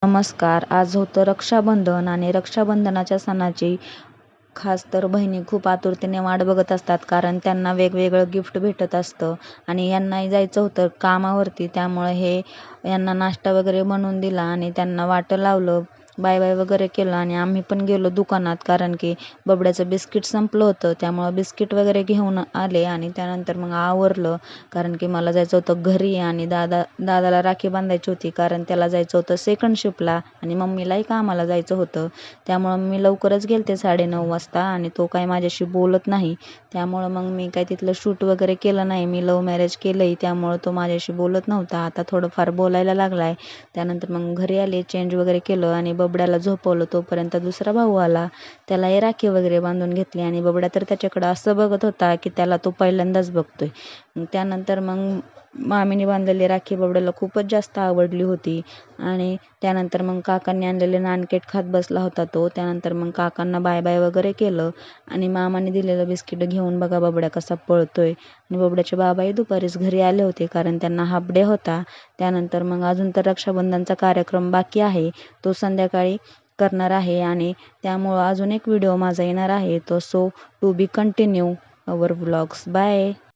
नमस्कार. आज होतं रक्षाबंधन आणि रक्षाबंधनाच्या सणाची खास तर बहिणी खूप आतुरतेने वाट बघत असतात, कारण त्यांना वेगवेगळं गिफ्ट भेटत असतं. आणि यांनाही जायचं होतं कामावरती, त्यामुळे यांना नाश्ता वगैरे बनवून दिला आणि त्यांना वाटं लावलं, बाय बाय वगैरे केलं. आणि आम्ही पण गेलो दुकानात, कारण की बबड्याचं बिस्किट संपलं होतं, त्यामुळं बिस्किट वगैरे घेऊन आले. आणि त्यानंतर मग आवरलं, कारण की मला जायचं होतं घरी आणि दादाला राखी बांधायची होती, कारण त्याला जायचं होतं सेकंड शिफ्टला आणि मम्मीलाही कामाला जायचं होतं. त्यामुळं मी लवकरच गेलते 9:30 वाजता, आणि तो काही माझ्याशी बोलत नाही. त्यामुळं मग मी काही तिथलं शूट वगैरे केलं नाही. मी लव्ह मॅरेज केलंय, त्यामुळं तो माझ्याशी बोलत नव्हता. आता थोडंफार बोलायला लागलाय. त्यानंतर मग घरी आले, चेंज वगैरे केलं आणि बबड्याला झोपवलं. तोपर्यंत दुसरा भाऊ आला, त्यालाही राखी वगैरे बांधून घेतली. आणि बबड्या तर त्याच्याकडं असं बघत होता की त्याला तो पहिल्यांदाच बघतोय. त्यानंतर मग मामीने बांधलेली राखी बबड्याला खूपच जास्त आवडली होती. आणि त्यानंतर मग काकांनी आणलेले नानकेट खात बसला होता तो. त्यानंतर मग काकांना बाय बाय वगैरे केलं आणि मामाने दिलेलं बिस्किट घेऊन बघा बबड्या कसा पळतोय. आणि बबड्याचे बाबाही दुपारीच घरी आले होते, कारण त्यांना हाफ डे होता. त्यानंतर मग अजून तर रक्षाबंधनचा कार्यक्रम बाकी आहे, तो संध्याकाळी करणार आहे. आणि त्यामुळं अजून एक व्हिडिओ माझा येणार आहे, तो to be continue our vlogs. Bye.